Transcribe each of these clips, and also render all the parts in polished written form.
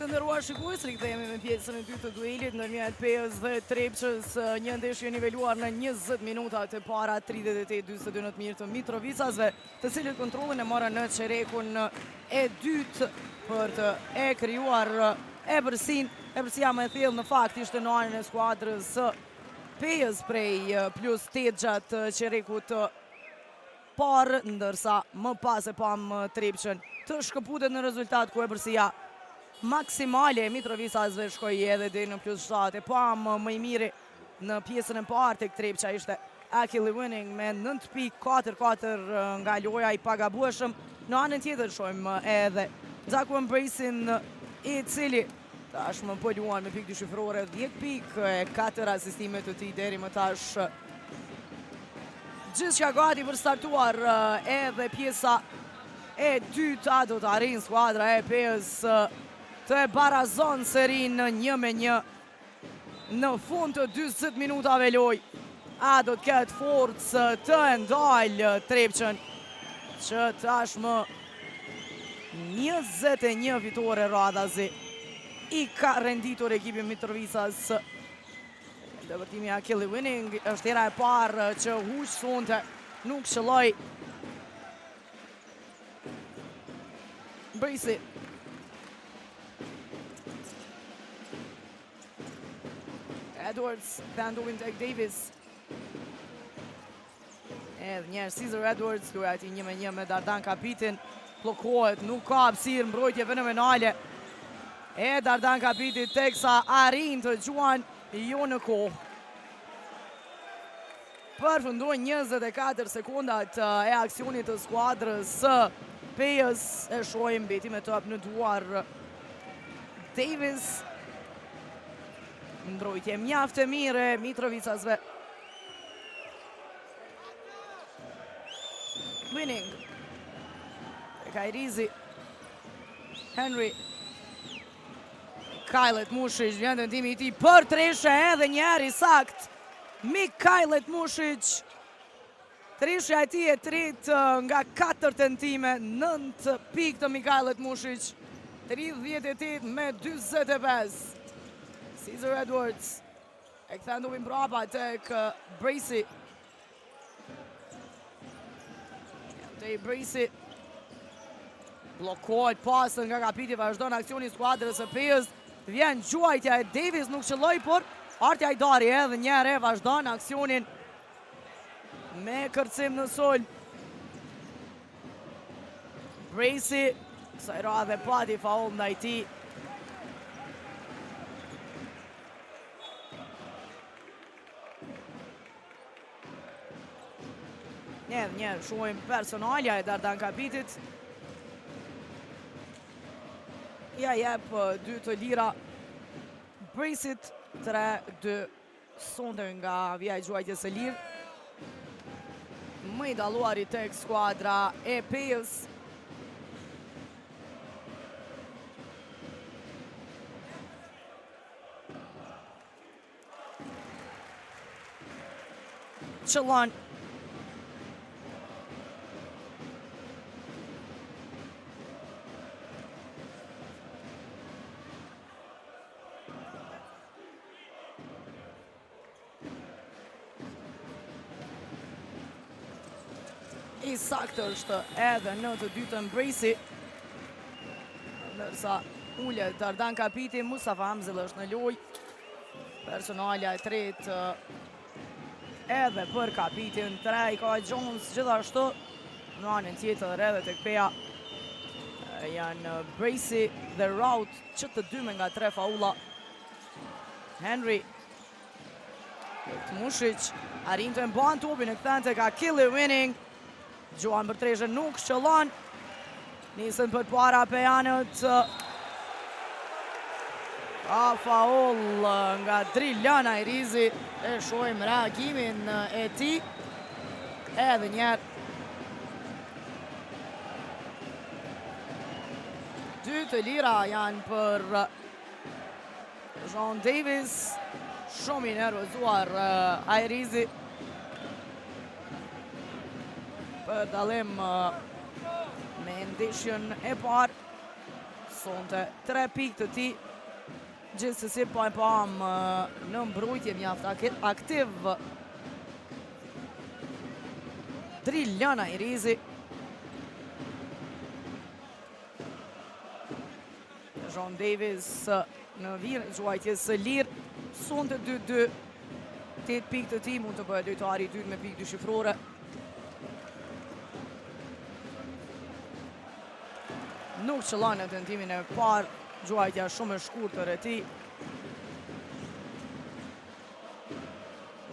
Të nderuar shikues, rikthehemi me pjesën e dytë të duelit ndërmjet Pejës dhe Trepçës, një ndeshje niveluar në 20 minutat e para 38-42 në të mirë të Mitrovicasve, të cilët kontrollin e morën në çerekun e dytë për të e krijuar epërsinë. Epërsia më e thellë në fakt ishte në anën e skuadrës së Pejës prej +8 gjatë çerekut të parë, ndërsa më pas e pam Trepçën të shkëputet në rezultat ku epërsia maksimale e Mitrovicasve shkoi edhe deri në +7. E pam më i miri në pjesën e parë tek Trepça ishte Akili Winning me 9.44 nga loja i pagabueshëm. Në anën tjetër shohim edhe Zaku Embracin, i cili tashmë po luan me pikë dyshifrore, 10 pikë e 4 asistime të tij deri më tash. Gjithçka gati për startuar edhe pjesa e dyta, do të arrijë skuadra e Pejës të e barazon serin në 1-1 në fund të 40 minutave loj. A do të ketë forcë të ndalë Trepçën, që tashmë 21 fitore radhazi i ka renditur ekipi Mitrovicas. Dëvërtimi Akili Winning është hera e parë që huq sonte, nuk shëlloj. Brisi Edwards, Vandovin tek Davis. Edhe njerë Cesar Edwards, duhet ati 1-1 me Dardan Kapitin. Blokohet, nuk ka hapësirë, mbrojtje fenomenale. E Dardan Kapiti teksa arrin të gjuan jo në kohë. Përfundojnë 24 sekundat e aksionit të skuadrës së Pejës. E shohim beti me top në duar Davis. Mbrojtje mjaft e mire Mitrovicasve. Winning. Kajrizi. Henry. Kajlet Mushic, vjen tentimi i tij për treshe edhe njëri sakt. Mikajlet Mushic. Treshja e tij e tretë nga 4 tentime, 9 pikë të Mikajlet Mushic. 38 me 45. Cesar Edwards e kthen dovin brapa tek Bracey. Tej Bracey blokohet pasën nga Kapiti, vazhdon aksioni skuadrës së Pejës. Vjen gjuajtja e Davis, nuk qëlloj, por Arti Hajdari edhe njëre vazhdon aksionin me kërcim në sul. Bracey, kësaj radhe pati faul ndaj tij. Njerë shohim personalja e Dardan Kapitit. Ja jep 2 të lira Braceyt, 3-2 sonde nga vija i gjuajtjes e lirë. Më i dalluari tek skuadra e Pejës. Qëllon. I saktë është edhe në të dytën Bracey. Ndërsa ullet Dardan Kapiti, Mustafa Hamzel është në loj. Personalja e tretë edhe për Kapitin, 3 i ka Jones gjithashtu. Në anën tjetër edhe tek Peja janë Bracey dhe Raut, që të dyme nga 3 faula. Henry Mushic arrin të mban topin e kthen tek Akili Winning. Gjuan për treshe nuk shqëllon. Nisën për para Pejanët. Ka faul nga Drillan Ajrizi. E shohim reagimin e tij. Edhe njerë. 2 të lira janë për John Davis. Shumë i nervozuar Ajrizi. Për dalim me ndeshjen e parë. sonte 3 pikë të ti, gjithsesi po e pam në mbrojtje mjaft aktiv Driljana Irizi. John Davis në virë gjuajtjes së lirë, sonte 2-2, 8 pikë të ti, mund të bëhet lojtari i dytë me pikë dyshifrore. Nuk qëllon në tendimin e parë, gjuajtja shumë e shkurtër e tij.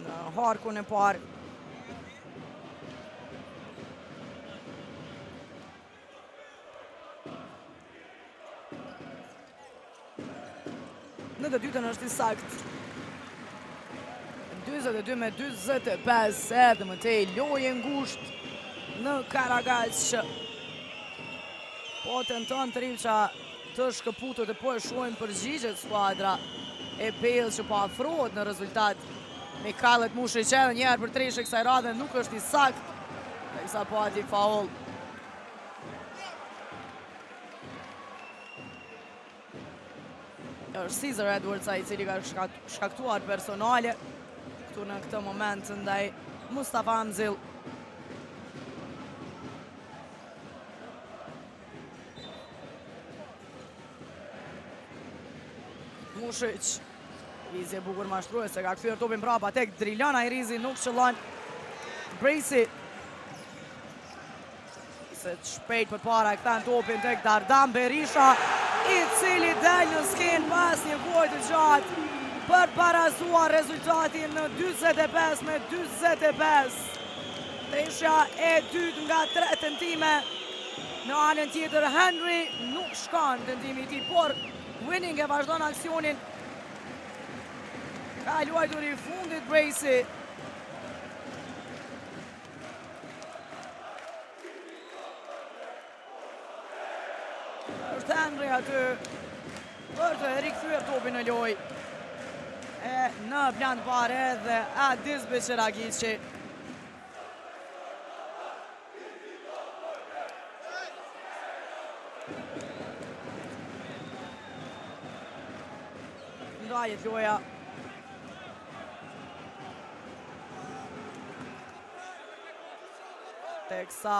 Në harkun e parë. Në të dytën është i sakt. 22-25, edhe më tej lojë ngusht në Karagaq. Po tenton Tripqa të shkëputët e po e shohim përgjigjet skuadra e Pejës që po afrohet në rezultat. Mikajlet Mushi që edhe njerë për Trishë kësaj radhe nuk është i sakt, teksa po ati faul. Është Cesar Edwards i cili ka shkaktuar personale këtu në këtë moment ndaj Mustafa Amzil. Mushic, Lizje bukur mashtruese, ka kthyer topin brapa tek Driljana Irizi, nuk qëllon. Bracey se shpejt për para e këtan topin tek Dardan Berisha, i cili del në skenë pas një gol të gjatë për parazuar rezultatin në 45-45. Treshja e dytë nga 3 tentime. Në anën tjetër Henry nuk shkon tentimi i tij, por Winning e vazhdon aksionin. Ka luajtur i fundit Bracey. Është Henry aty për të rikthyer topin në lojë. E në plan parë edhe Adis Beqiragiqi. Ndajet loja. Teksa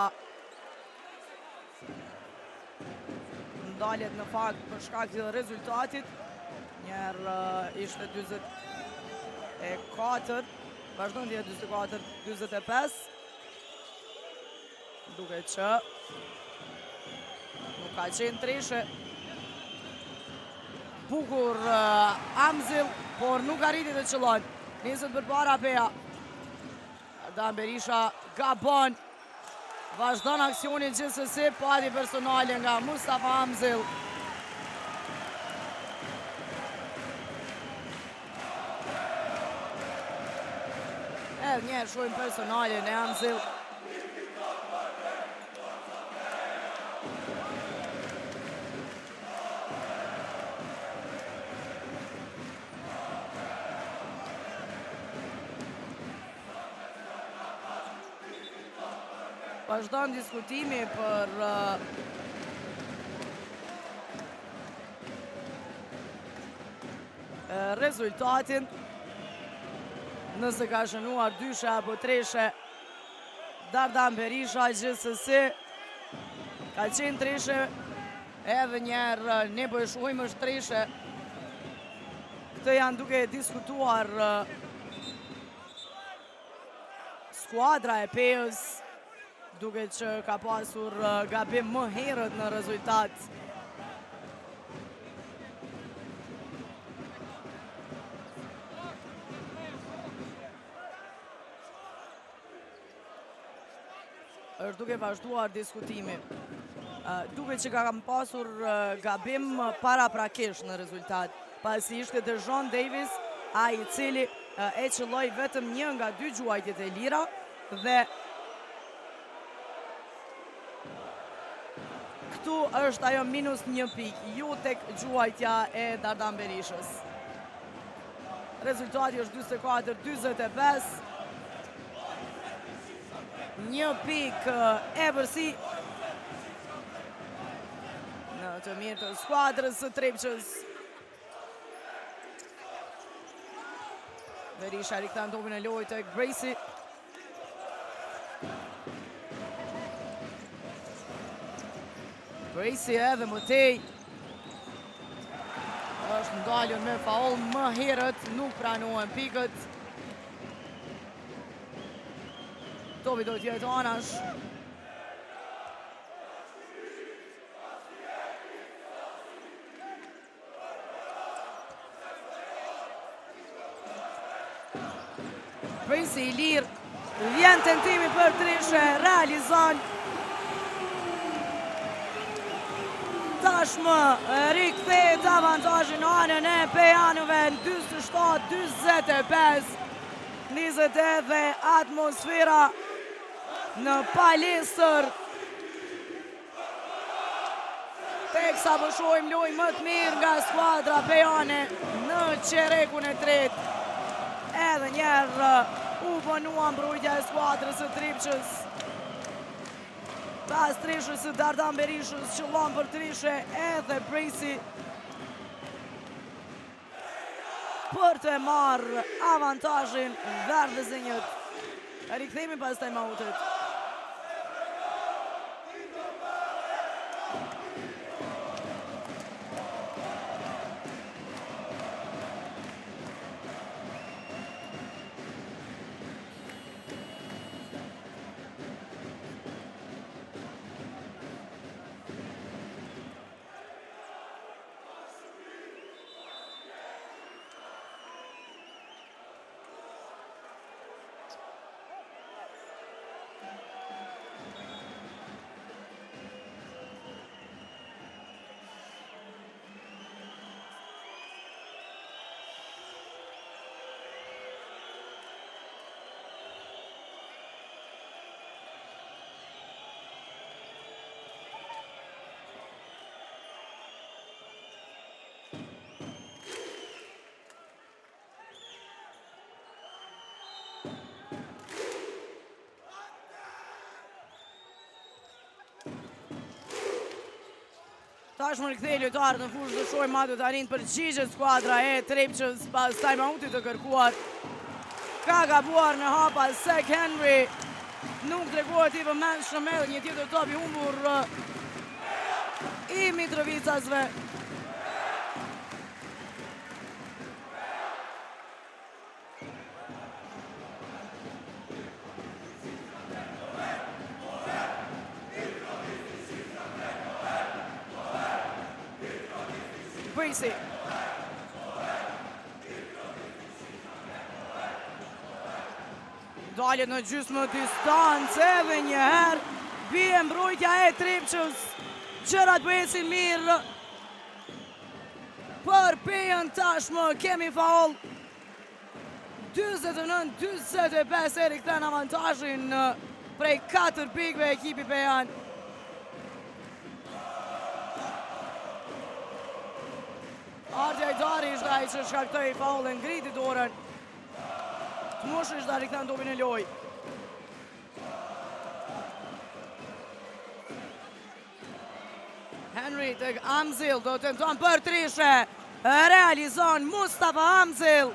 ndaljet në fakt për shkak të rezultatit. Njerë ishte 24, vazhdon të jetë 24-25. Duke që nuk ka qenë Treshe. Bukur Amzil, por nuk arriti të qëllon. Nisët për para Peja. Dardan Berisha gabon. Vazhdon aksionin gjithsesi, pati personale nga Mustafa Amzil. Edhe njerë shohim personale në Amzil. Vazhdon diskutimi për rezultatin. Nëse ka shënuar dyshe apo treshe Dardan Berisha, gjithsesi ka qenë Treshe, edhe njerë ne po e shohim është Treshe. Këtë janë duke diskutuar skuadra e Pejës, duke që ka pasur gabim më herët në rezultat. Është duke vazhduar diskutimi. Duke që ka pasur gabim paraprakisht në rezultat. Pasi ishte John Davis, a i cili e qëlloj vetëm një nga 2 gjuajtjet e lira dhe këtu është ajo -1 pikë, ju tek gjuajtja e Dardan Berishës. Rezultati është 24-45. 1 pikë e vërsi në të mirë të skuadrës së Trepçës. Berisha rikthan topin e lojë tek Gracie. Gracie edhe mëtej. Është ndalur me faul më herët, nuk pranohen pikët. Topi do t'jetë anash. Gracie i lirë, vjen tentimi për Trishe, realizon. Tashmë rikthehet avantazhin anën e Pejanëve në 47-45. Nizet edhe atmosfera në palestër. Teksa po shohim lojë më të mirë nga skuadra Pejane në qerekun e tretë. Edhe njerë u bënua mbrojtja e skuadrës së Trepçës. Pas Trishës së Dardan Berishës, qëllon për Trishe edhe Gracie për të marrë avantazhin verdhësinjët. Rikthehemi pas time-outit. Tashmë rikthehej lojtarët në fushë të shohim atë të arrin përgjigjet skuadra e Trepçës pas time-outit të kërkuar. Ka gabuar në hapa Sek Henry. Nuk tregohet i vëmendshëm edhe një tjetër top i humbur i Mitrovicasve. Gracie. Dalet në gjysmë distancë edhe njëherë. Bie mbrojtja e Trepçës. Gjërat bëhesin mirë. Për Pejën tashmë kemi faul. 49-45 e rikthen avantazhin prej 4 pikëve ekipi Pejan. Ardi Hajdari ishte ai që shkaktoi faulin, ngriti dorën. Tmush ishte rikthen topin e lojë. Henry tek Amzil do tenton për Trishe. Realizon Mustafa Amzil.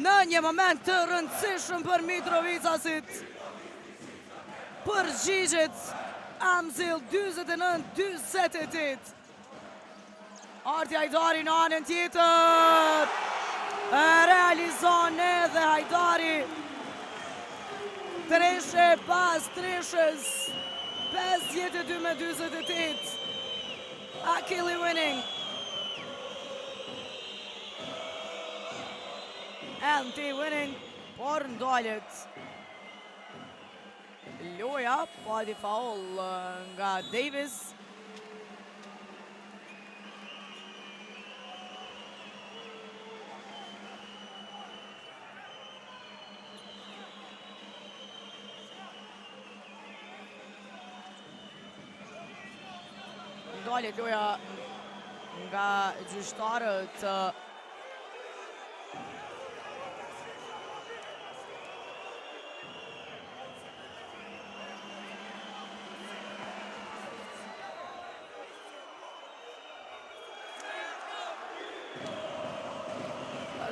Në një moment të rëndësishëm për Mitrovicasit. Përgjigjet Amzil 49-48. Ardi Hajdari në anën tjetër. Realizon edhe Hajdari. Trishe pas Trishës. 52-48. Akili winning. Anti winning. Por ndalet loja, pati faul nga Davis. Ndalet loja nga gjyqtarët.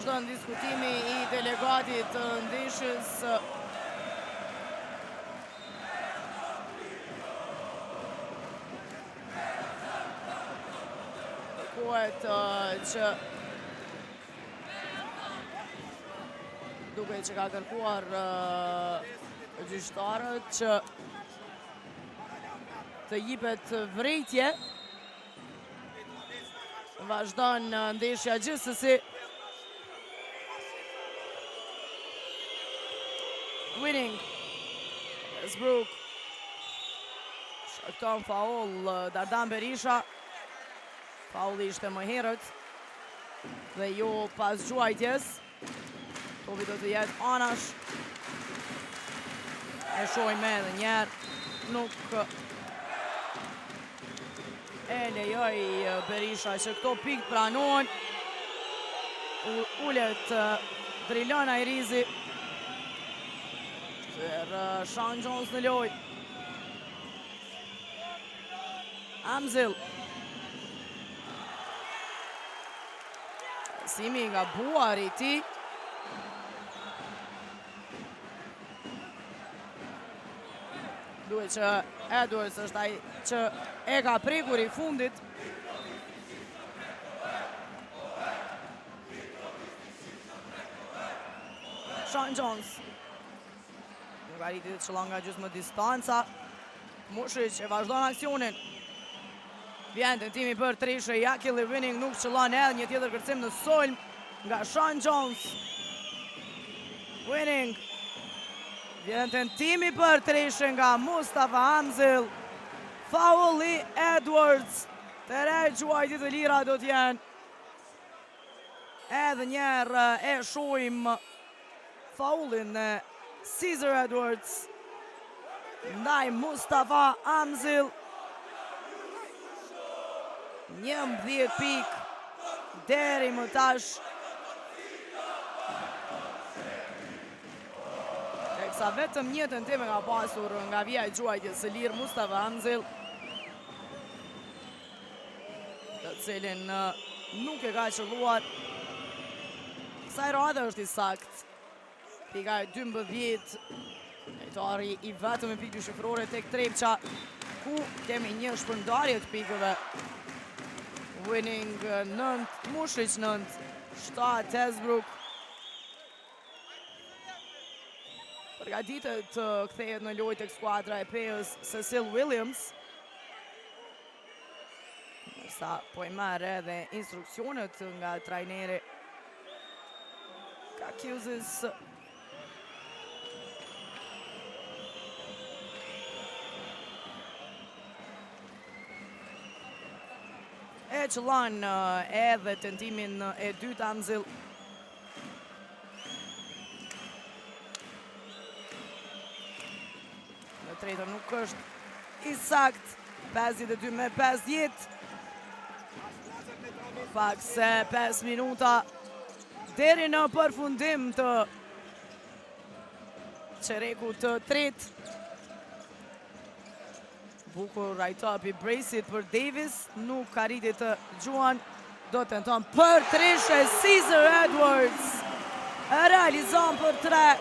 vazhdon diskutimi I delegatit të ndeshjes. Kërkohet që duke që ka kërkuar gjyqtarët që të jipet vrejtje. Vazhdon ndeshja gjithsesi. Winning. Westbrook. Shkakton faul Dardan Berisha. Fauli ishte më herët. Dhe jo pas gjuajtjes. Topi do të jetë anash. E shojmë edhe njerë. Nuk e lejoj Berisha që këto pikë pranohen. Ullet Drilon Ajrizi. Për Sean Jones në loj. Amzil. Simi nga buar I ti. Duhet që Edwards është ai që e ka prekur I fundit. Sean Jones. Nuk arriti të qëllon nga gjysmë distanca. Mushic e vazhdon aksionin. Vjen tentimi për Trisha Jakili Winning nuk qëllon edhe një tjetër kërcim në sulm nga Sean Jones. Winning. Vjen tentimi për Trisha nga Mustafa Amzil. Faul I Edwards. Të gjuajtit të lira do t'jenë. Edhe njerë e shojmë faulin në Cesar Edwards. Ndaj Mustafa Amzil. 11 pikë deri më tash. Teksa vetëm një tentim ka pasur nga vija e gjuajtjes së lirë Mustafa Amzil, të cilin nuk e ka qëlluar. Kësaj radhe është I sakt. Pika e 12, lojtari I vetëm e pikë shifrore tek Trepqa, ku kemi një shpërndarje të pikëve. Winning 9, Mushic 9, 7 Westbrook. Përgatitet të kthehet në lojë tek skuadra e Peos Cecil Williams. Sa po I merr edhe instruksionet nga trajneri Kakuzis. E qëllon edhe tentimin e dytë Amzil. Në tretën nuk është I sakt. 52 me 50. Pak se 5 minuta deri në përfundim të qereku të tretë. Bukur right-up I Braceit për Davis. Nuk arriti të gjuan. Do të tenton për Trisha Cesar Edwards. Realizon për 3.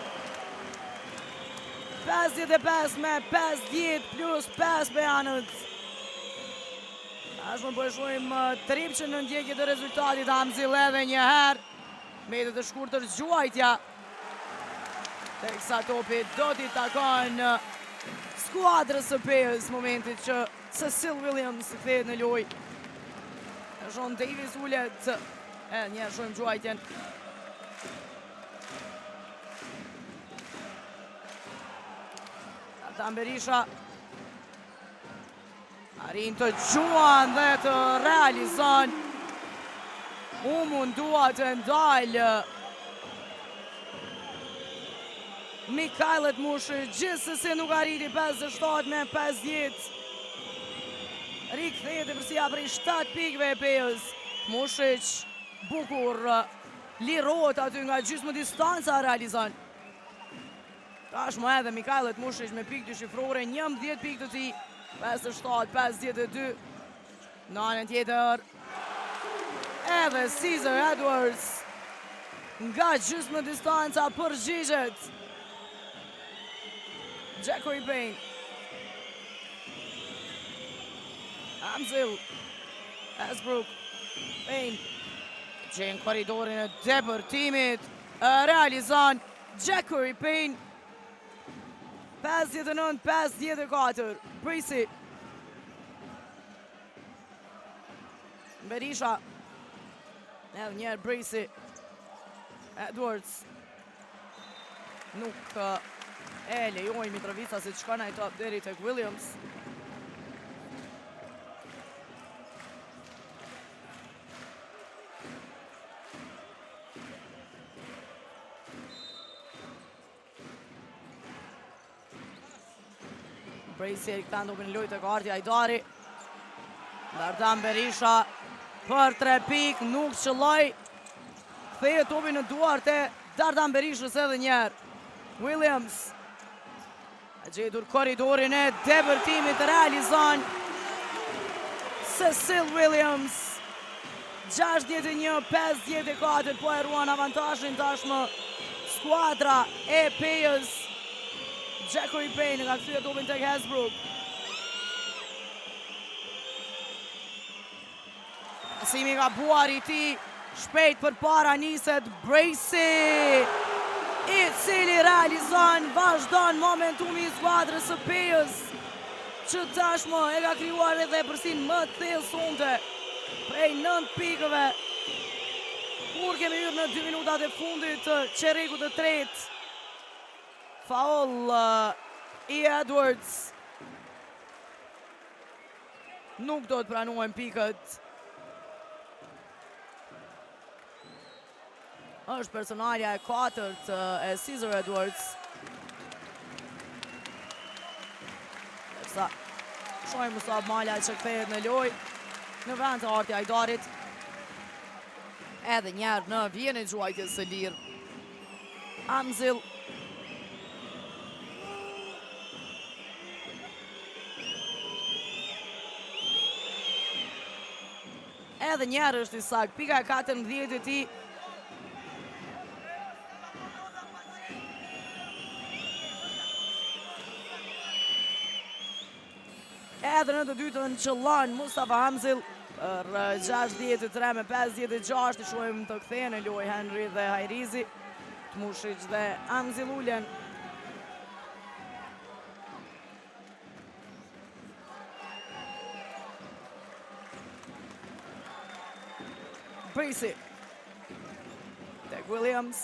55 me 50 plus 5 me anët. Ashtë më përshojmë Tripqë në ndjekje të rezultatit. Amzil edhe një herë. Metet të shkurtër gjuajtja. Teksa topi do t'i takon skuadrës së Peos momentit që Cecil Williams kthehet në lojë. Sean Davis ullet. Një shojmë gjuajtjen. Dardan Berisha arrin të gjuan dhe të realizon. U mundua të ndalë Mikajlet Mushic, gjithsesi nuk arriti 57 me 50. Rikthehet përsia prej 7 pikëve e Peos. Mushic bukur lirohet aty nga gjysmë distanca realizon. Tashmë edhe Mikajlet Mushic me pikë dyshifrore, 11 pikë të tij, 57-52. Në anën tjetër edhe Cesar Edwards nga gjysmë distanca përgjigjet. Jackery Payne. Amzil. Hasbrook. Payne. Gjen koridorin e depërtimit. Realizon Jackery Payne. 59-54. Bracey. Berisha. Edhe njerë Bracey. Edwards. Nuk e lejoj Mitrovica si të shkon ai top deri tek Williams. Bracey e këta ndopin lojtë e karti Ajdari. Dardan Berisha për 3 pik, nuk qëlloj. Ktheje topin në duart e Dardan Berishës edhe njerë. Williams. E gjetur koridorin e depërtimit, realizon Cecil Williams. 61-54, po e ruan avantashin tashmë skuadra e Pejës. Jackery Payne ka kthyer topin tek Hasbrook. Asimi ka buar I ti, shpejt për para niset Bracey, I cili realizon, vazhdon momentumi I skuadrës së Pejës, që tashmë e ka krijuar edhe përsin më të thellë sonte, prej 9 pikëve, kur kemi hyrë në 2 minutat e fundit të çerrekut të tretë. Faul I Edwards. Nuk do të pranuajnë pikët. Është personalja e 4 e Cesar Edwards. Derisa shohim Musab Malja që kthehet në lojë në vend të Arti Ajdarit. Edhe njerë në vjen e gjuajtjes së lirë. Amzil. Edhe njerë është I sak, pika e 14 e ti. Edhe në të dytën qëllon Mustafa Hamzil për 63-56. I shohim të kthehen në lojë Henry dhe Hajrizi. Tmushic dhe Hamzil ulen. Bracey. Tek Williams.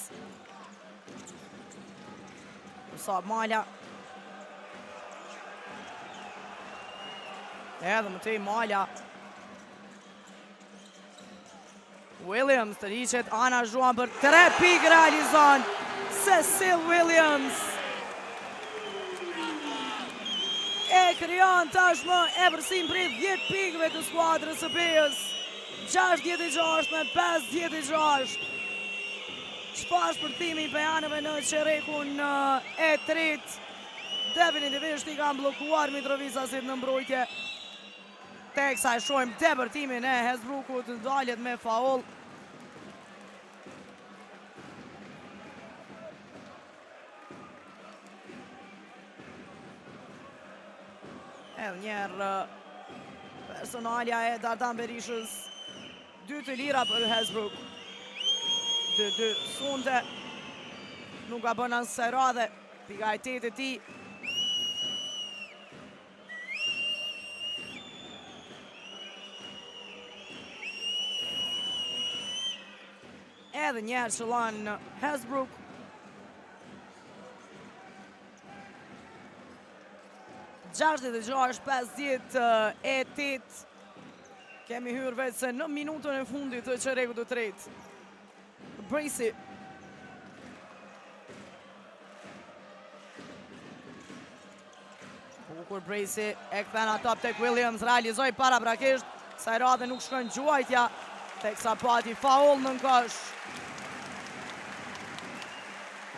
Musab Malja. Edhe Matej Malja. Williams të riqet, Ana Zhuan për 3 pik realizon Cecil Williams. E krijon tashmë e përsin prej 10 pikëve të skuadrës së Pejës. 66-56. Çfarë shpërthimi I pejanëve në çerrekun e tretë. Definitivisht I kanë bllokuar Mitrovicasit në mbrojtje. Teksa e shohim depërtimin e Hasbrookut, dalet me faul. Edhe njerë personalja e Dardan Berishës. 2 të lira për Hasbrook. 2-2 sunte. Nuk ka bën asë radhe. Pika e 8 e ti. Edhe njerë qëllon Hasbrook. Gjashtë dhe 50-8. Kemi hyrë vetë se në minutën e fundit të çerrekut të tretë. Bracey. Bukur Bracey e kthen top tek Williams, realizoi paraprakisht, kësaj radhe nuk shkon gjuajtja, teksa pati faul në kosh.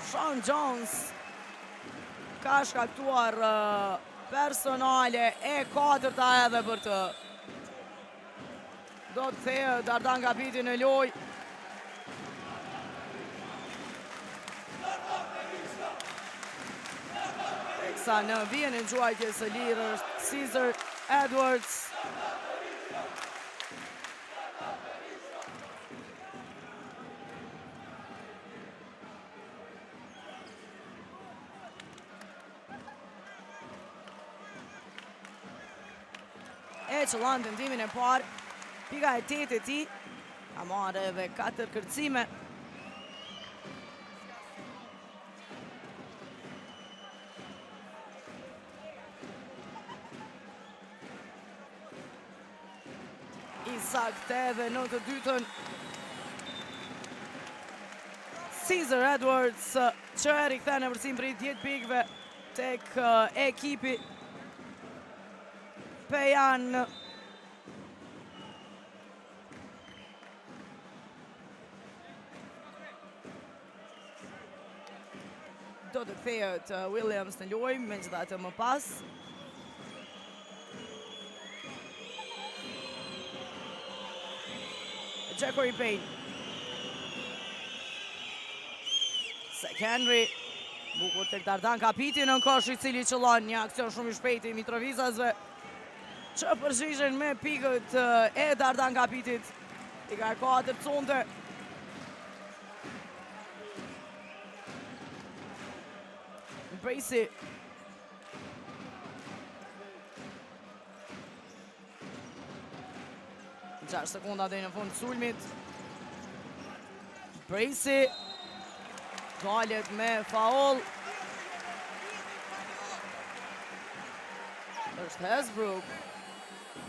Sean Jones ka shkaktuar personale e 4-ta edhe për të. Do të thejë Dardan Kapiti në loj. ndërsa në vjen e gjuajtjes së lirë është Caesar Edwards. E qëllon tendimin e parë, pika e 8 e tij, ka marrë edhe 4 kërcime. I saktë edhe në të dytën. Caesar Edwards që e rikthen në përsim për 10 pikëve tek ekipi Pejan. Do të kthehet Williams në lojë, megjithatë më pas. Jackory Payne. Zach Henry. Bukur tek Dardan Kapiti në kosh i cili qëllon një aksion shumë i shpejtë i Mitrovicasve që përgjigjen me pikët e Dardan Kapitit. Pika e 4 conte. Bracey. Gjash sekunda dhe në fund sulmit. Bracey. Dalet me faul. Është Hasbrook.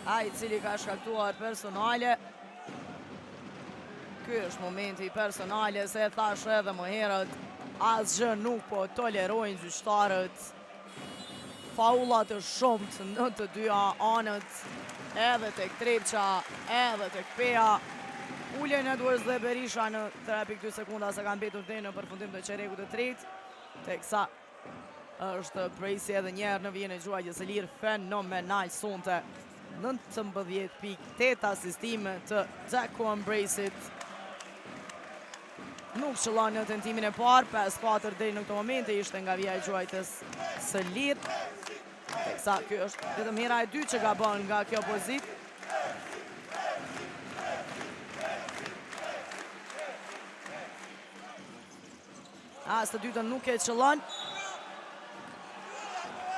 Ai cili ka shkaktuar personale. Ky është momenti personale, se e thash edhe më herët, asgjë nuk po tolerojnë gjyqtarët. Faullat të shumt në të dyja anët, edhe tek Trepça, edhe tek Peja. Ulën Edwards dhe Berisha në 3.2 sekunda se kanë mbetur deri në përfundim të çerekut të tretë, teksa është Bracey edhe njerë në vjen e gjuajtjes së lirë fenomenal sonte. 19 pikë, 8 asistime të Jaquan Braceyt. Nuk qëllon në tentimin e parë, 5-4 deri në këto momente ishte nga vija e gjuajtjes së lirë. Teksa kjo është vetëm hera e dytë që gabon nga kjo pozitë. As të dytën nuk e qëllon.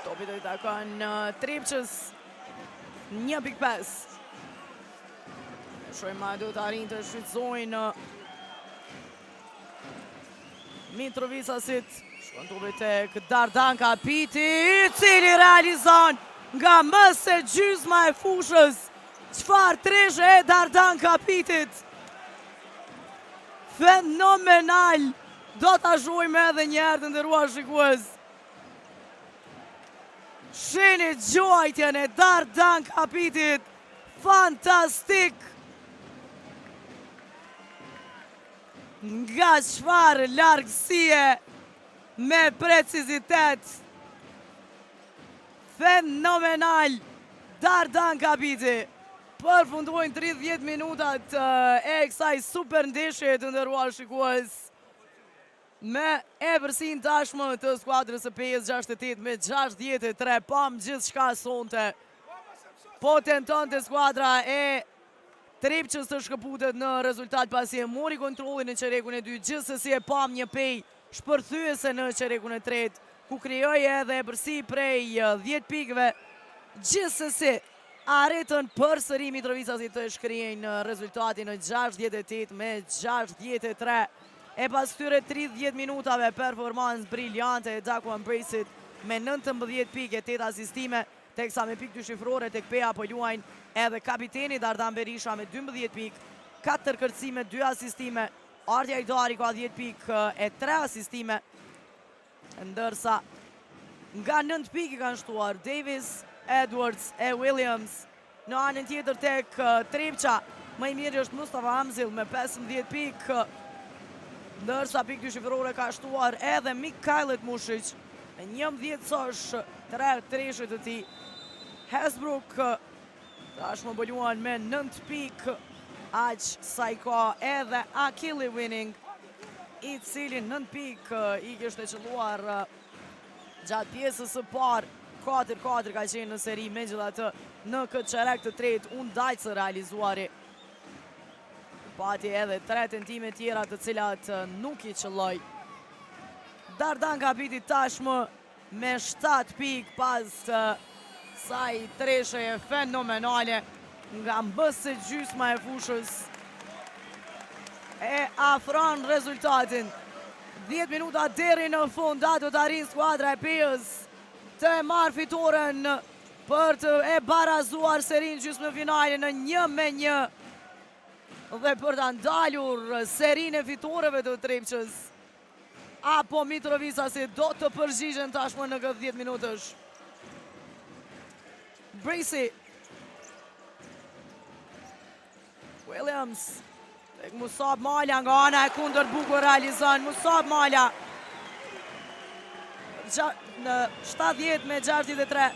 Topi do i takon Trepçës. 1.5. Shojma do të arrin të shfrytëzojnë Mitrovicasit. Shkon topi tek Dardan Kapiti, i cili realizon nga më se gjysma e fushës. Çfarë treshe e Dardan Kapitit. Fenomenal. Do ta shohim edhe një herë të nderuar shikues. Shihni gjuajtjen e Dardan Kapitit. Fantastik. Nga çfarë largësie, me precizitet. Fenomenal. Dardan Kapiti. Përfundojnë 30 minutat e kësaj super ndeshje të nderuar shikues. Me epërsin tashmë të skuadrës së Pejës 68 me 63, pam gjithë shka sonte. Po tenton të skuadra e Trepçës të shkëputet në rezultat pasi e mori kontrollin në çerekun e 2, gjithsesi e pam një Pejë shpërthyese në çerekun e 3, ku krijoi edhe epërsi prej 10 pikëve. Gjithsesi arritën përsëri Mitrovicasit të shkrijnë rezultatin në 68 me 63. E pas këtyre 30 minutave performancë briljante e Jaquan Braceyt me 19 pikë e 8 asistime, teksa me pikë 2 shifrore tek Peja po luajnë edhe kapiteni Dardan Berisha me 12 pikë, 4 kërcime, 2 asistime, Arti Ajdari ka 10 pikë e 3 asistime, ndërsa nga 9 pikë kanë shtuar Davis, Edwards e Williams. Në anën tjetër tek Trepça, më i miri është Mustafa Hamzil me 15 pikë, ndërsa pikë 2 shifrore ka shtuar edhe Mikajlet Mushic me 11 cosh, 3 treshët të tij. Hasbrook tashmë po luan me 9 pikë, aq sa i ka edhe Akili Winning, i cili 9 pikë i kishte qelluar Gjatë pjesës së parë, 4-4 ka qenë në seri, me gjithatë në këtë çerek të tretë unë dajtë realizuari. Pati edhe 3 tentime tjera të cilat nuk I qëlloj. Dardan Kapiti tashmë me 7 pikë pas saj tresheje fenomenale nga mbëse gjysma e fushës. E afron rezultatin. 10 minuta deri në fund, do të arrin skuadra e Pejës të marrë fitoren për të e barazuar serin gjysmëfinale në 1-1 dhe për të ndalur serin e fitoreve të Trepçës. Apo Mitrovica si do të përgjigjen tashmë në këtë 10 minutësh. Bracey. Williams. Tek Musab Malja nga ana e kundër bukur realizon. Musab Malja. Në 70-63.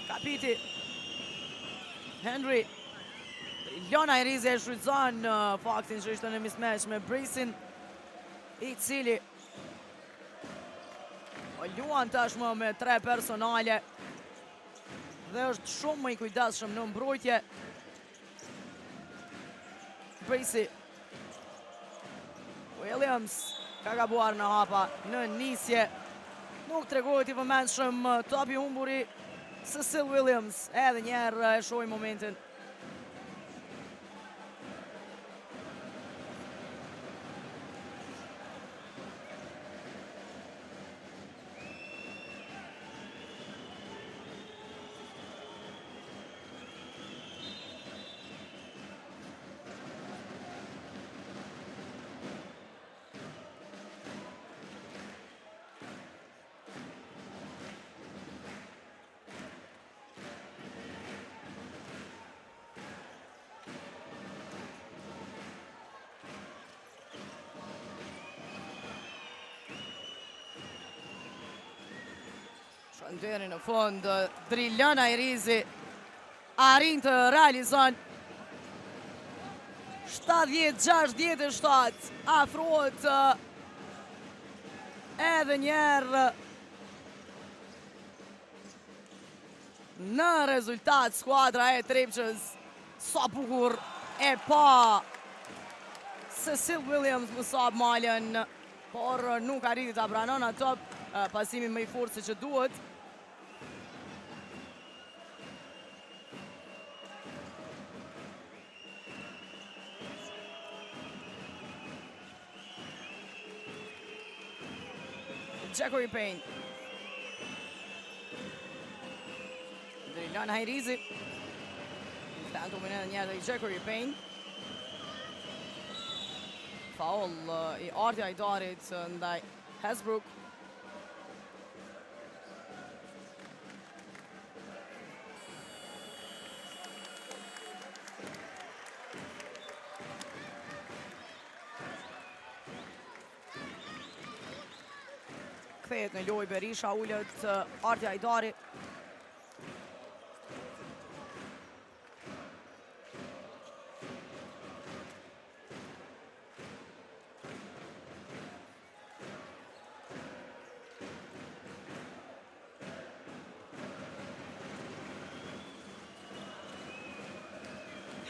Kapiti. Henry. Lona Irizi e shfrytëzon faktin që ishte në mismatch me Bracin, I cili luan tashmë me 3 personale dhe është shumë më I kujdesshëm në mbrojtje. Bracey. Williams ka gabuar në hapa në nisje. Nuk tregohet I vëmendshëm topi humburi Cecil Williams. Edhe njerë e shohim momentin. Deri në fund, Drilana Irizi arrin të realizon 70-67, afrohet edhe njerë në rezultat skuadra e Trepçës. Sa bukur e pa Cecil Williams Musab Maljen, por nuk arriti ta pranon ato pasimin më I fortë se që duhet. Jackery Payne. Drilana Irizi. Tanto më në njërë I Jackery Payne. Faul I Arti Ajdarit ndaj Hasbrook. Kthehet në lojë Berisha, ullet Arti Ajdari.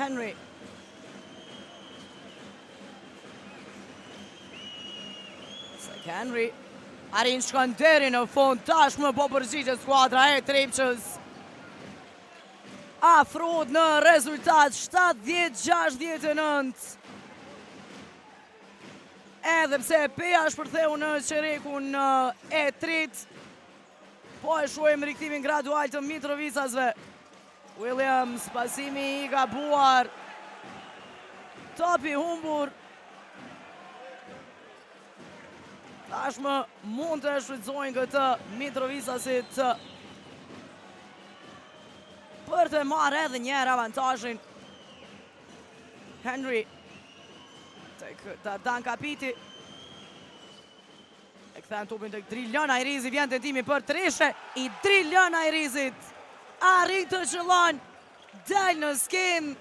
Henry. Henry. Arrin shkon deri në fund, tashmë po përgjigjet skuadra e Trepçës. Afrohet në rezultat 70-69. Edhe pse Peja shpërtheu në qerekun e tretë, po e shohim rikthimin gradual të Mitrovicasve. Williams, pasimi I gabuar. Topi humbur. Tashmë mund të shfrytëzojnë këtë Mitrovicasit për të marrë edhe njerë avantazhin. Henry tek Dardan Kapiti. E kthen topin tek Drilana Irizi, vjen tentimi për treshe I Drilana Irizit. Arrin të qëllon, del në skem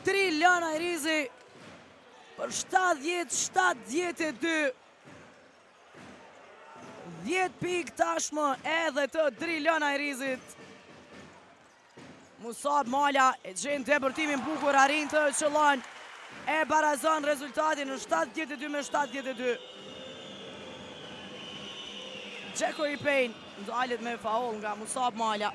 Drilana Irizi. për 70-72. 10 pik tashmë edhe të Drilon Ajrizit. Musab Mala e gjen debërtimin bukur, arrin të qëllon, e barazon rezultatin në 72-72. Gjekory Payne ndalet me faul nga Musab Mala.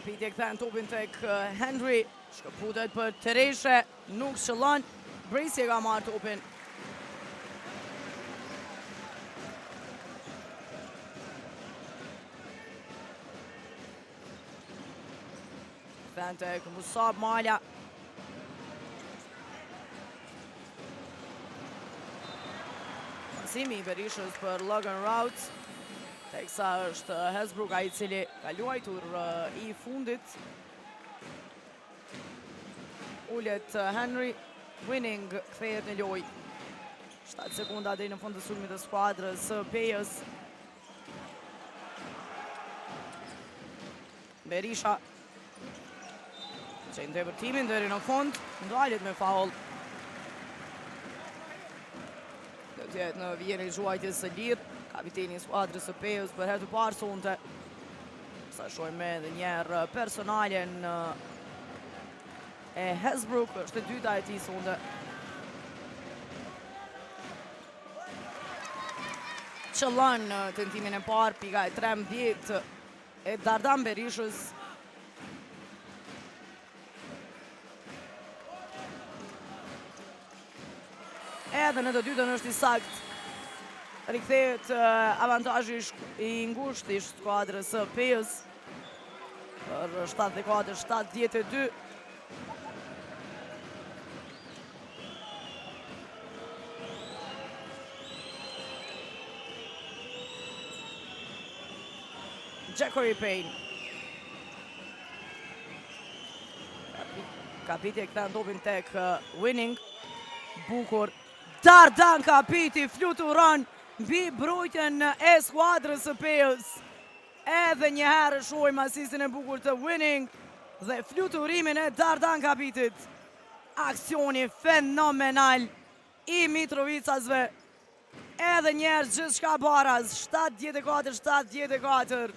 Kapitje këthen topin tek Henry, shkëputet për Tereshe, nuk qëllon, Bracey e ka marrë topin. Këthen tek Musab Mala. Pasimi i Berishës për Logan Routh. Teksa është Hesbrook ai i cili ka luajtur i fundit. Ullet Henry, Winning kthehet në lojë. 7 sekunda deri në fund të sulmit të skuadrës së Pejës. Berisha që ndërtimin deri në fund, ndalet me faul. Do të jetë në vijën e zhuajtjes së lirë. Kapiteni i skuadrës së Pejës për herë të parë sonte. Sa shohim edhe një herë personalen e Hesbrook, është e dyta e tij sonte. Qëllon në tentimin e parë, pika e 13 e Dardan Berishës. Edhe në të dytën është i saktë. Rikthehet avantazhi i ngushtë i skuadrës së Pejës për 74-72. Gjekory Payne. Kapiti e këthen topin tek Winning. Bukur. Dardan Kapiti fluturon mbi mbrojtjen e skuadrës së Pejës. Edhe një herë shohim asistin e bukur të Winning dhe fluturimin e Dardan Kapitit. Aksioni fenomenal i Mitrovicasve. Edhe një herë gjithçka baraz. 74-74.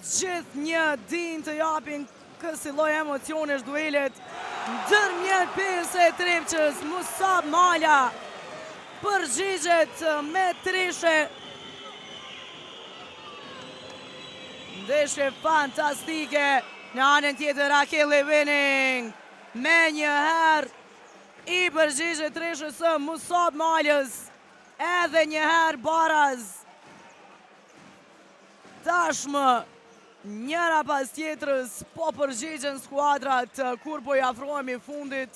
Gjithë një din të japin kësi lloj emocionesh duelet. Ndërmjet Pejës e Trepçës, Musab Mala përgjigjet me Treshe. Ndeshje fantastike në anën tjetër. Rakelli Winning me një herë i përgjigjet Treshës së Musab Malës. Edhe një herë baraz. Tashmë njëra pas tjetrës po përgjigjen skuadrat kur po i afrohemi fundit.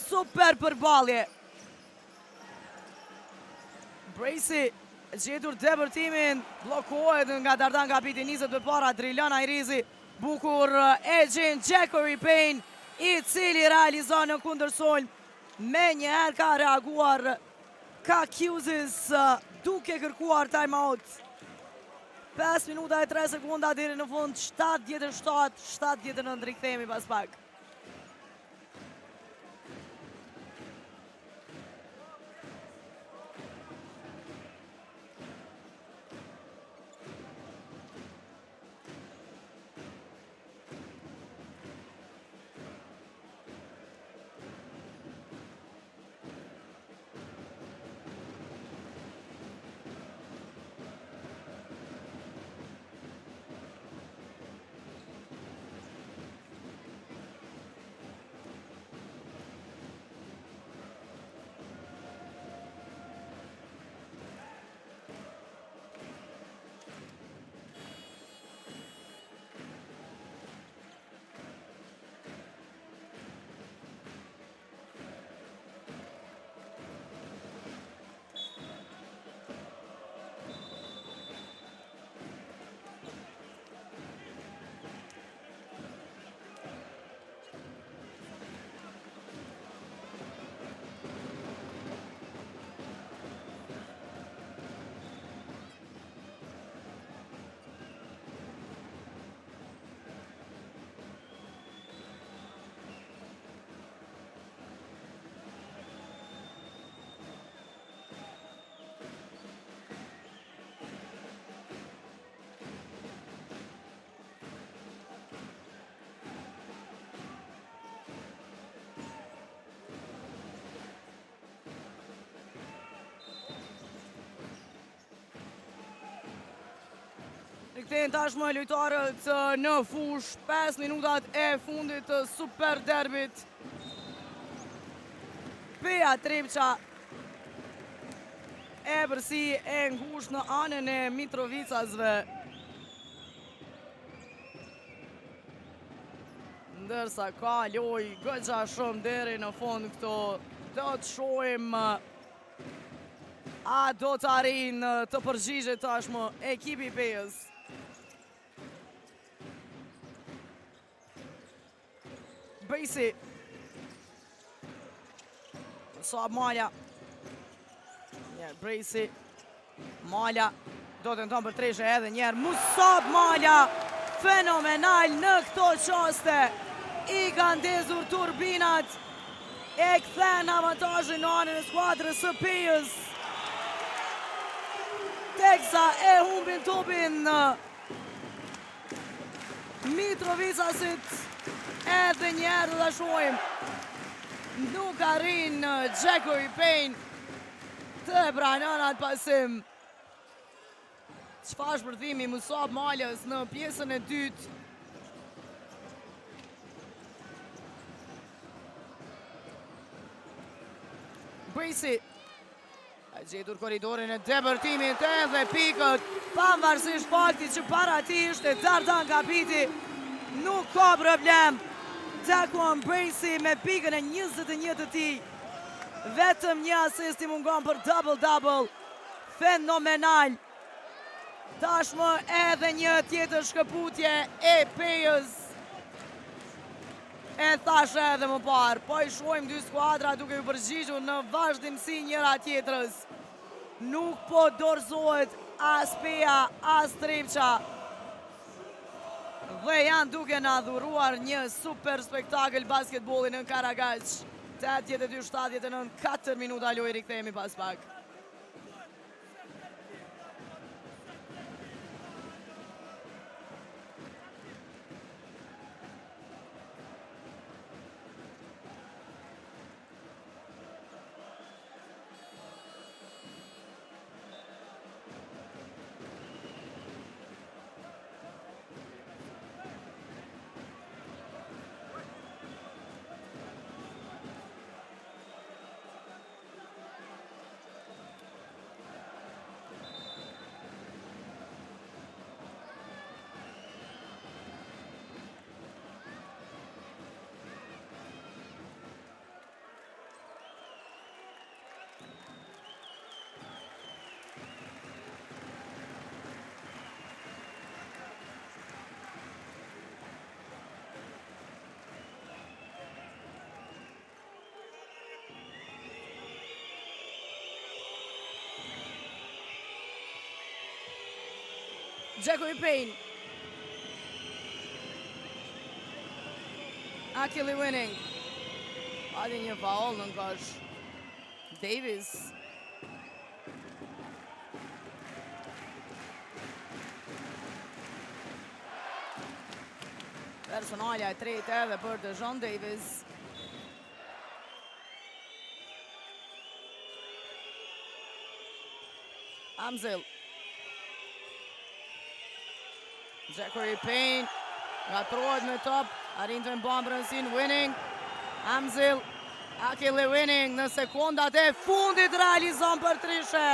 Super përballje. Bracey gjetur debërtimin, blokohet nga Dardan Kapiti, 20 për para Drilon Ajrizi. Bukur e gjen Gjekory Payne, i cili realizon në kundërsolm. Me njëherë ka reaguar Kakuzis duke kërkuar time-out. 5 minuta e 3 sekunda deri në fund, 77-79, rikthehemi pas pak. Rikthehen tashmë lojtarët në fush 5 minutat e fundit të super derbit. Pea Trepça e përsi e ngushtë në anën e Mitrovicasve. Ndërsa ka loj goxha shumë deri në fund këto. Do të shohim a do të arrijë të përgjigjet tashmë ekipi Peas. Brejsi. Musab Malja. Njerë Brejsi. Malja. Do të nëton për treshe edhe njerë. Musab Malja. Fenomenal në këto qaste. I ka ndezur turbinat. E kthen avantajin në anën e skuadrës së Peas. Teksa e humbin topin Mitrovicasit. Edhe njerë dhe shohim. Nuk arrin Gjekovi Payne të pranon atë pasim. Çfarë shpërthimi Musab Maljas në pjesën e dytë. Brejsi. A gjetur koridorin e depërtimit edhe pikët. Pavarësisht faktit që para ti ishte Dardan Kapiti. Nuk ka problem. Daquan Brejsi me pikën e 21 të tij. Vetëm një asist i mungon për double-double. Fenomenal. Tashmë edhe një tjetër shkëputje e Peas. E thashe edhe më parë. Po i shohim dy skuadra duke u përgjigjur në vazhdimsi njëra tjetrës. Nuk po dorëzohet as Pea, as Trepça. Dhe janë duke na dhuruar një super spektakël basketbolli në Karagaq. 82-79, 4 minuta lojë, rikthehemi pas pak. Gjekovi Payne. Akili Winning. Hadi një faul në kosh. Davis. Personalja e tretë edhe për Dejon Davis. Amzil. Gjekovi Payne. Ngatrohet me top. Arrin të mban brëndësin. Winning. Amzil. Akili Winning në sekundat e fundit realizon për trishe.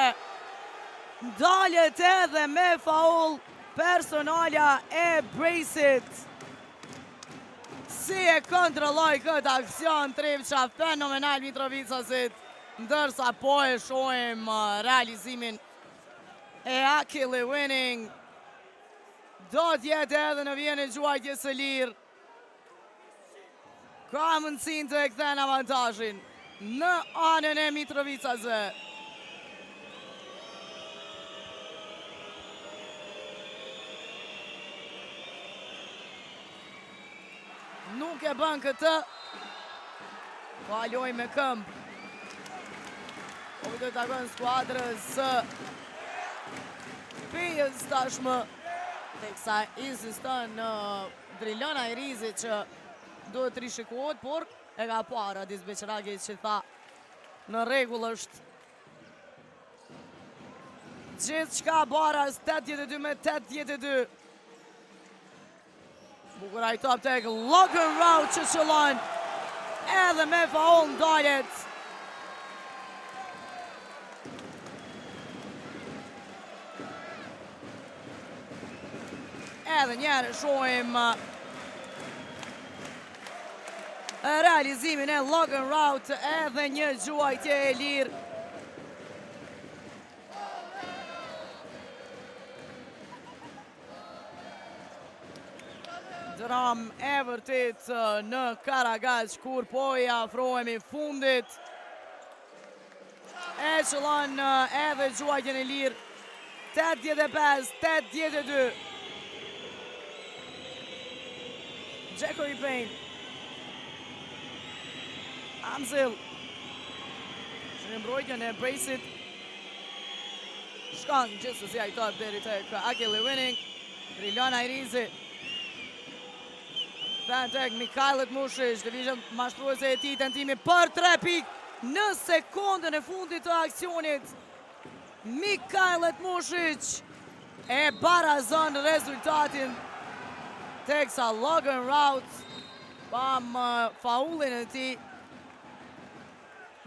Dalet edhe me faul personalja e Brejsit. Si e kontrolloj këtë aksion Trepça, fenomenal Mitrovicasit. Ndërsa po e shohim realizimin e Akili Winning. Do t'jetë edhe në vjen e gjuajtje së lirë. Ka mundësin të e kthen avantajin në anën e Mitrovicasve. Nuk e bën këtë. Kaloj me këmbë. Po do të takon skuadrës së Peas tashmë. Teksa insiston në Drilona Irizi që duhet rishikohet, por e ka para Adis Beqragi që tha në rregull është. Gjithë qka Baras, 82 me 82. Bukur ai top tek, Logan Rout që qëllon, edhe me faul ndalet. Edhe njerë shohim realizimin e Logan Rout, edhe një gjuajtje e lirë. Dram e vërtet në Karagaq, kur po i afrohemi fundit. E qëllon edhe gjuajtjen e lirë, 85-82. Jacobi Payne. Amzil. Që mbrojtjen e Braceit. Shkan gjithsesi ai top deri tek Akili Winning. Rilana Irizi. Fan tek Mikajlet Mushic, divizjon mashtruese e tij, tentimi për 3 pikë në sekondën e fundit të aksionit. Mikajlet Mushic e barazon rezultatin, teksa Logan Rout pam faulin e tij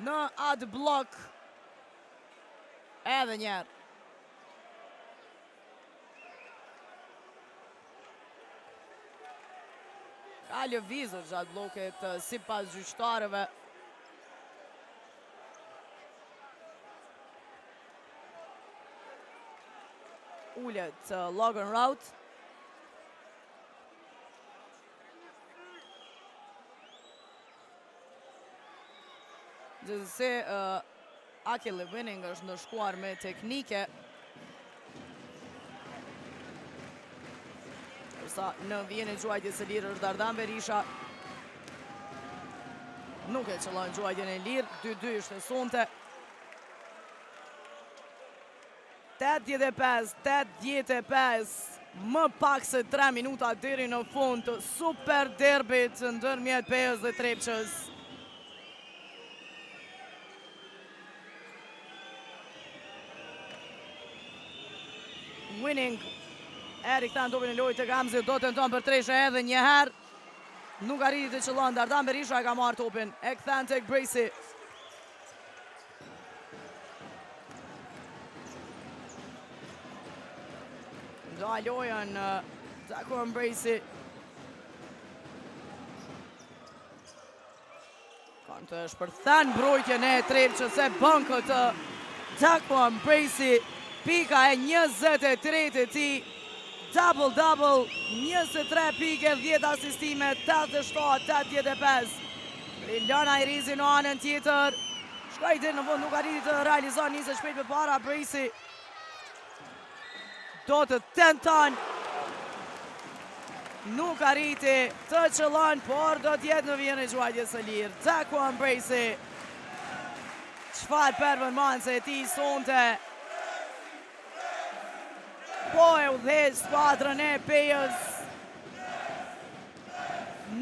në ad block edhe njerë. Ka lëvizur gjatë bloket si pas gjyqtarëve. Ullet Logan Rout. Gjithsesi Akili Winning është ndëshkuar me teknike. Në vjen e gjuajtjes e lirë është Dardan Berisha. Nuk e qëllon gjuajtjen e lirë, 2-2 është e sonte. 85-85, më pak se 3 minuta deri në fund të super derbit ndërmjet Pejës dhe Trepqës. Winning. Erik tanë topin e lojtë të Gamzi, do të nëton për treshe edhe njëherë. Nuk arriti të qëllon, Dardan Berisha e ka marrë topin. E këthen tek Bracei. Da lojën Daquan Bracei. Kanë të shpërthen brojtjen e Trepqës e bën këtë Daquan Bracei. Pika e 23 të ti. Double-double, 23 pike, 10 asistime, 87-85. Rilana Irizi në anën tjetër. Shkaj dhe në fund nuk arriti të realizon 20 shpejt për para Bracei. Do të tenton. Nuk arriti të qëllon, por do t'jetë në vjen e gjuajtjes së lirë. Daquan Bracei. Çfarë performance e tij sonte. Po e udhëheq skuadrën e Pejës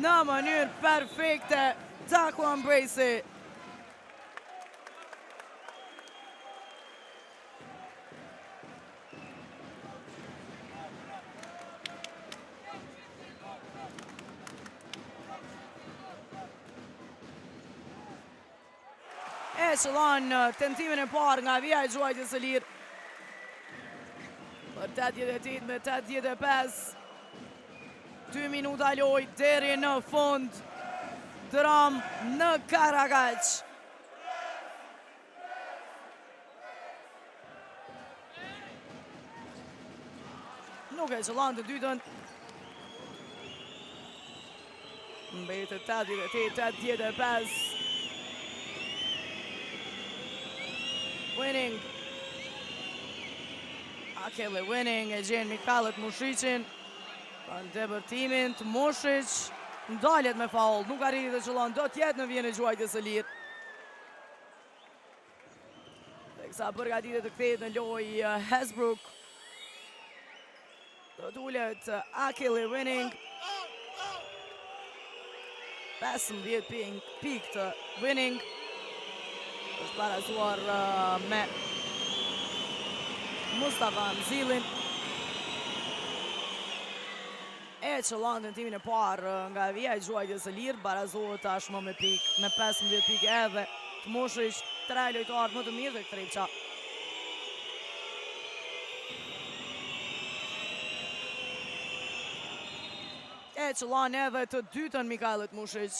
në mënyrë perfekte. Daquan Bracei. E qëllon tentimin e parë nga vija e gjuajtjes së lirë. Për 88 me 85. 2 minuta loj deri në fund. Dram në Karagaq. Nuk e qëllon të dytën. Mbetet 88-85. Winning. Akili Winning e gjenë Mikajlet Mushicin. Kanë debërtimin të Mushic. Ndalet me faul, nuk arriti të qëllon, do t'jetë në vjen e gjuajtjes së lirë. Teksa përgatitet të kthehet në lojë Hasbrook. Do t'ullet Akili Winning. 15 pikë të Winning. është barazuar me Mustafa Mzilin. E qëllon në timin e parë nga vija e gjuajtjes së lirë, barazohet tashmë me pikë, me 15 pikë edhe të Mushrić, 3 lojtarët më të mirë dhe Trepça. E qëllon edhe të dytën Mikajlet Mushrić.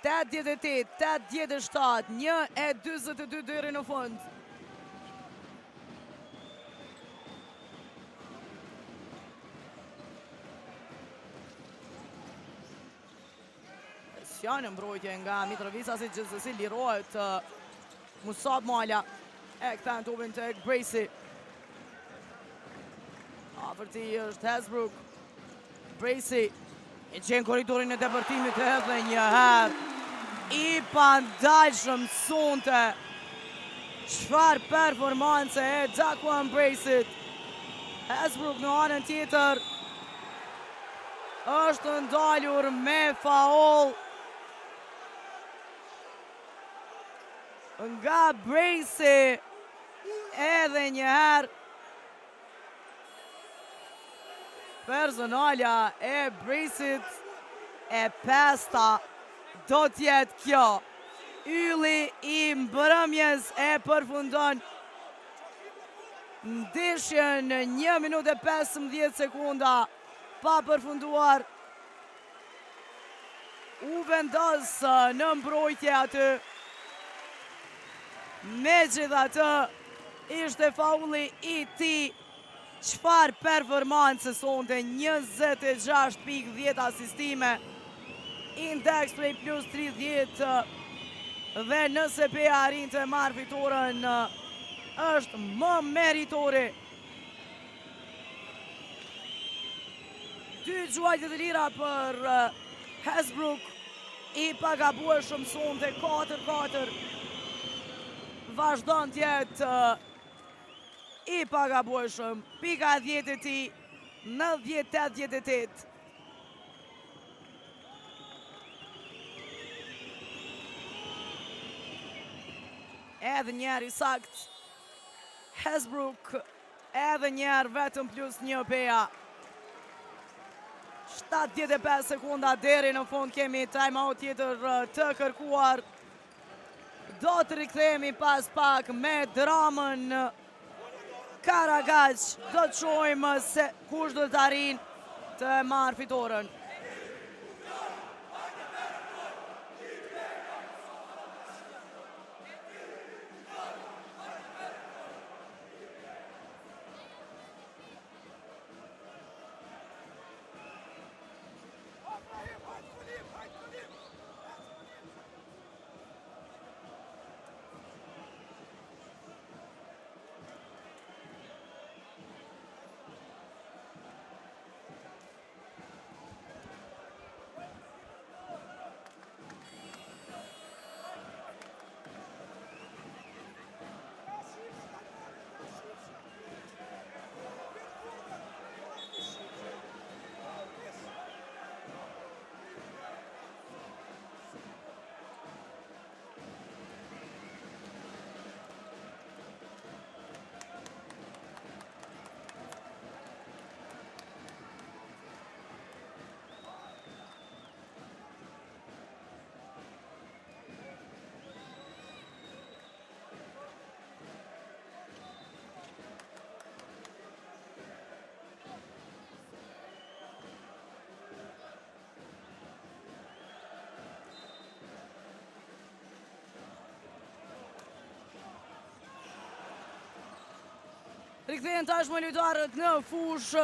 88, 87, 1:42 deri në fund. Presion mbrojtje nga Mitrovica, si gjithsesi lirohet Musab Mala. E kthen topin tek Bracey. Afërti është Hasbrook. Bracey e gjen korridorin e depërtimit edhe një herë. I pandalshëm sonte. Çfarë performance e Daquan Braceyt. Hasbrook në anën tjetër është ndalur me faul nga Bracey edhe një herë. Personalja e Braceyt e pesta do t'jetë kjo. Ylli i mbrëmjes e përfundon ndeshjen në 1 minutë e 15 sekunda pa përfunduar. U vendos në mbrojtje aty. Megjithatë, ishte faulli i tij. Çfarë performance sonte, 26 pikë, 10 asistime. Index play plus 30 dhe nëse PA arrin të marrë fitoren, është më meritori. 2 gjuajtje të lira për Hasbrook, i pagabueshëm sonte 4-4. Vazhdon t'jetë i pagabueshëm. Pika 10 e tij, 90-88. Edhe njerë i sakt. Hasbrook, edhe njerë vetëm plus 1 PA. 75 sekunda deri në fund, kemi time-out tjetër të kërkuar. Do të rikthehemi pas pak me dramën Karagaj. Do të shohim se kush do të arrin të marrë fitoren. Rikthehen tashmë lojtarët në fush.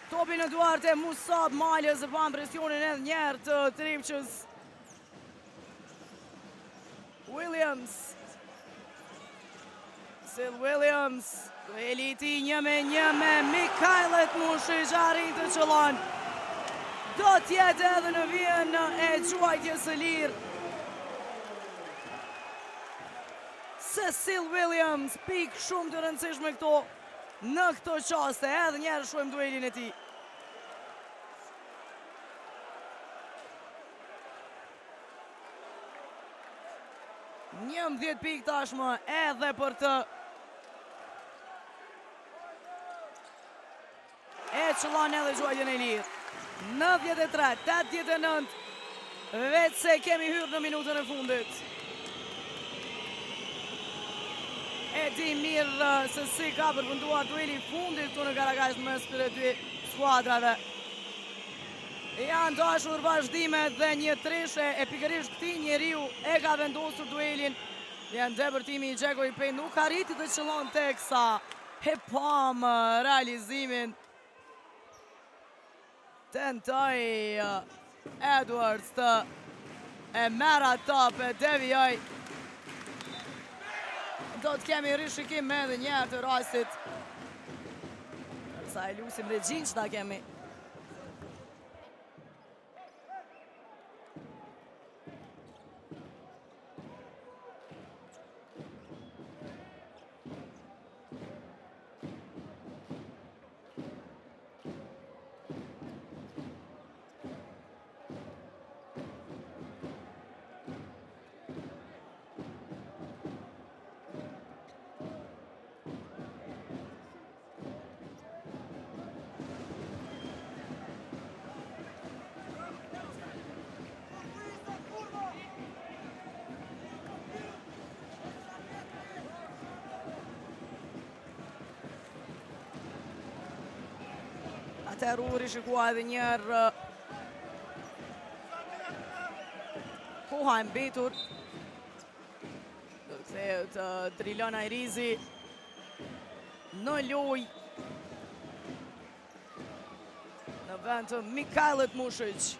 Topi në duart e Musab Malës, ban presionin edhe njerë të Trepçës. Williams. Sil Williams. Dueli i tij 1-1 me Mikajlet Mushrić, arrin të qëllon. Do t'jetë edhe në vijën e gjuajtjes së lirë. Sil Williams, pikë shumë të rëndësishme këto. Në këto qaste, edhe njerë shohim duelin e tij. 11 pikë tashmë edhe për të e qëllon edhe gjuajtjen e lirë. 93-89, vetë se kemi hyrë në minutën e fundit. E di mirë se si ka përfunduar dueli fundit këtu në Karagaj mes këtyre dy skuadrave. Janë dashur vazhdimet dhe një treshe e pikërisht këtij njeriu e ka vendosur duelin. Janë ndërtimi i Gjekoj Pej nuk arriti të qëllon teksa e pam realizimin. Tentoj Edwards të e mera top e devijoj. Do të kemi rishikim edhe njerë të rastit. Sa e lusim regjin që ta kemi. Teruri shikua edhe njerë koha e mbetur. Do të kthehet Drilon Ajrizi në loj në vend të Mikajlët Mushic.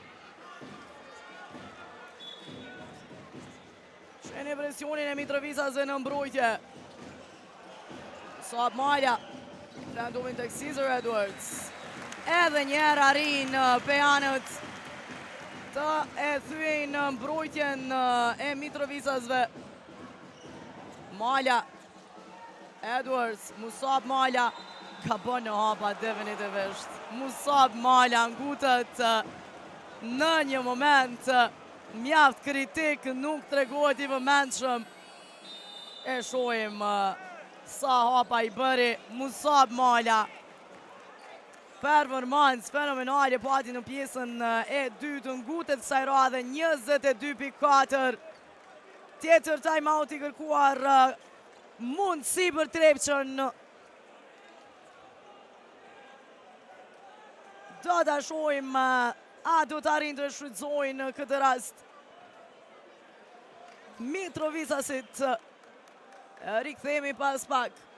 Sheni presionin e Mitrovicasve në mbrojtje. Sap Malja, vendovin tek Caesar Edwards. Edhe njerë arin pejanët të e thyen në mbrojtjen e Mitrovicasve. Malja, Edwards, Musab Malja, ka bën në hapa definitivisht. Musab Malja ngutët në një moment mjaft kritik, nuk tregohet i vëmendshëm. E shohim sa hapa i bëri Musab Malja. Performans fenomenale pati në pjesën e dytë, ngutet kësaj radhe 22.4. Tjetër time-out i kërkuar mundësi për Trepçën. Do ta shohim a do të arrin të shfrytëzojnë në këtë rast Mitrovicasit. Rikthehemi pas pak.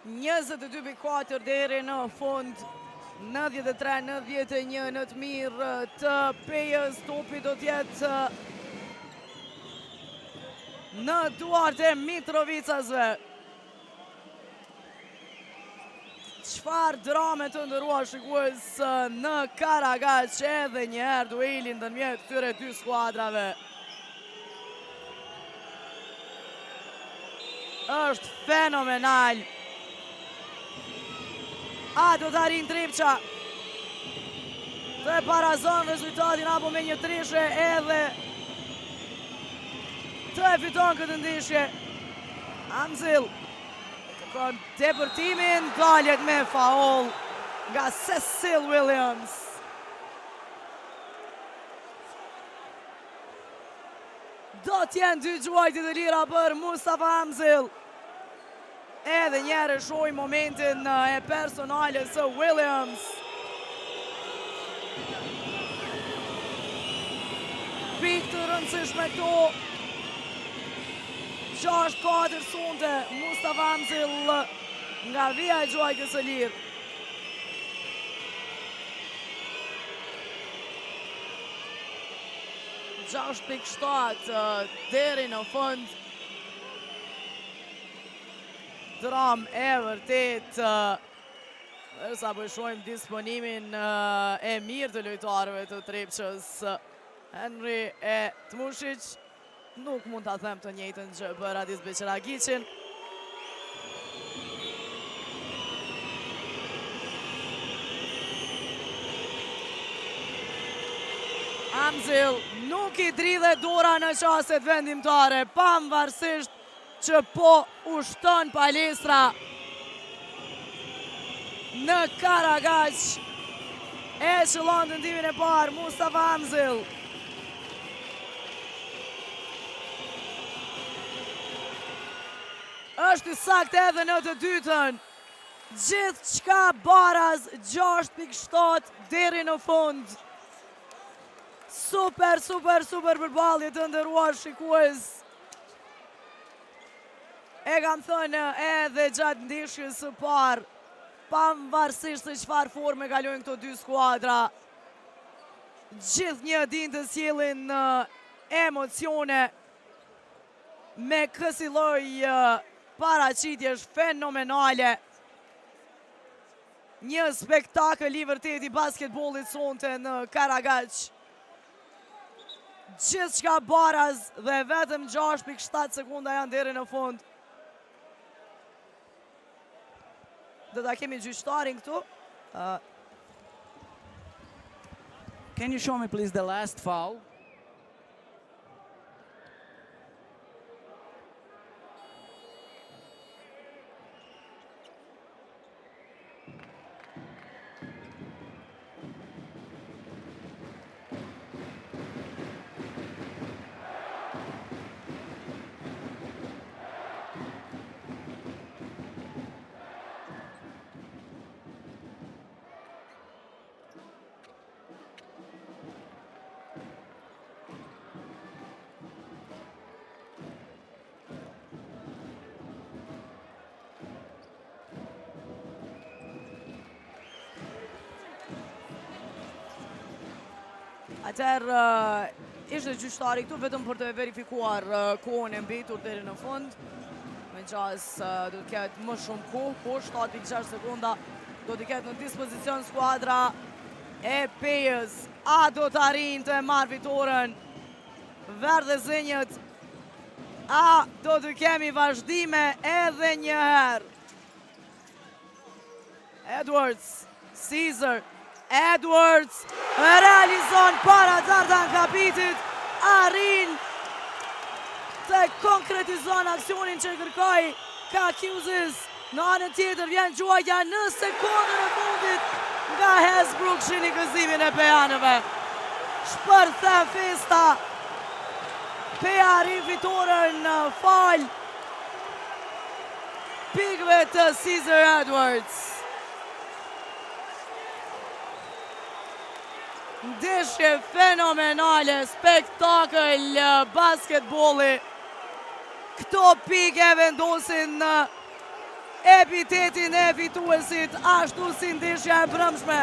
Njëzët e 2.4 deri në fund, 93-91 në të mirë të Pejës. Topi do tjetë në duart e Mitrovicasve. Çfarë drame të ndëruar shikues në Karagaj, edhe njëherë duelin ndërmjet këtyre dy skuadrave. Është fenomenal. A do të arrin Trepça të parazon rezultatin apo me një treshe edhe të e fiton këtë ndeshje. Amzil kërkon depërtimin, dalet me faul nga Cecil Williams. Do t'jenë dy gjuajtit e lira për Mustafa Amzil. Edhe njerë shoj momentin e personale së Williams. pikë të rëndësishme këto. 6-4 sonte Mustafa Hamzil nga vija e Gjuajtës së Lirë. Gjasht pikë 7 deri në fund. Dram e vërtet. Dërsa përshojmë disponimin e mirë të lojtarëve të Trepçës. Henry e Tmushic. Nuk mund të them të njëjtën gjë për Adis Beqiragicin. Hamzil nuk i dridhe dora në qastet vendimtare, pavarësisht që po ushton palestra në Karagaq. E qëllon të ndimin e parë Mustafa Hamzil. Është i saktë edhe në të dytën. Gjithë qka baraz 6.7 deri në fund. Super përballje të ndëruar shikues. E kam thënë edhe gjatë ndeshjes së parë, pavarësisht se çfarë forme kalojnë këto dy skuadra, gjithnjë din të sjellin emocione me kësi lloj paraqitjesh fenomenale. Një spektakël i vërtet i basketbollit sonte në Karagaq. Gjithçka baraz dhe vetëm 6.7 sekunda janë deri në fund. Do ta kemi gjyqtarin këtu. Can you show me please the last foul? Atëherë ishte gjyqtari këtu vetëm për të verifikuar kohën e mbetur deri në fund. Meqenëse do të ketë më shumë kohë, po 7.6 sekunda do të ketë në dispozicion skuadra e Pejës. A do të arrijnë të marrë fitoren Verdhe Zënjët? A do të kemi vazhdime edhe një herë? Edwards, Caesar, Edwards realizon para Dardan Kapitit, arrin të konkretizon aksionin që kërkoi Kakuzis. Në anën tjetër vjen gjuajtja në sekondën e fundit nga Hesbrook, shini gëzimin e pejanëve. Shpërthen festa. Peja arrin fitoren në fal pikëve të Caesar Edwards. Ndeshje fenomenale, spektakël basketbolli. Këto pikë vendosin në epitetin e fituesit, ashtu si ndeshja e brëmshme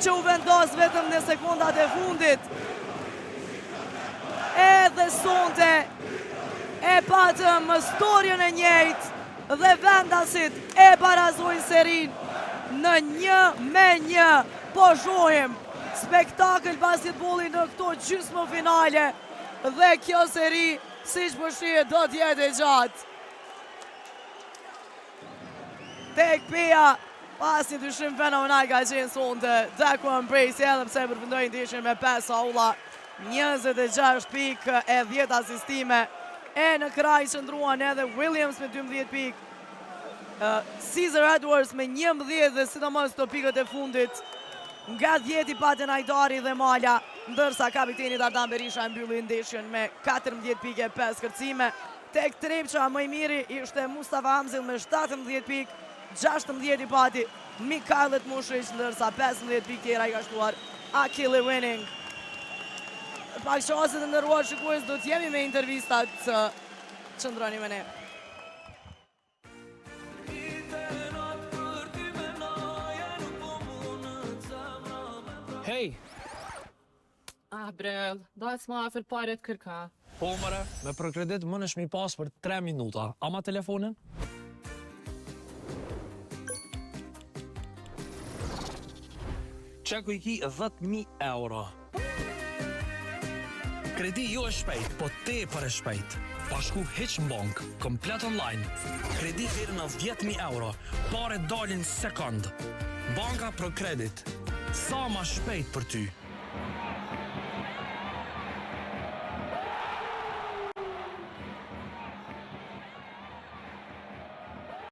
që u vendos vetëm në sekondat e fundit. Edhe sonte e patëm storjen e njëjtë dhe vendasit e barazojnë serin në 1-1. Po shohim spektakël basketbolli në këto gjysmë finale dhe kjo seri, siç po shihet, do të jetë e gjatë. Tek Peja, pas një dyshim fenomenal ka qenë sonte Daquan Bracey, edhe pse përfundoi ndeshjen me 5 faulla, 26 pikë e 10 asistime. E në kraj qëndruan edhe Williams me 12 pikë. Caesar Edwards me 11 dhe sidomos të pikët e fundit. Nga 10 i patën Ajdari dhe Mala, ndërsa kapiteni Dardan Berisha mbylli ndeshjen me 14 pikë e 5 kërcime. Tek Trepça më i miri ishte Mustafa Hamzil me 17 pikë, 16 i pati Mikajlet Mushrić, ndërsa 15 pikë tjera i ka shtuar Akili Winning. pak shanse të nderuar shikues, do t'jemi me intervistat, qëndroni me ne. Hej! Brel, daj s'ma afër paret kërka. Po mëre, me përkredit më nësh mi pas për 3 minuta. Ama telefonin? Qeku I ki 10.000 euro. Kredi jo e shpejt, po te për e shpejt. Pa shku hiq në bank, komplet online. Kredi deri në 10.000 euro. Pare dalin sekund. Banka ProCredit. Sa ma shpejt për ty.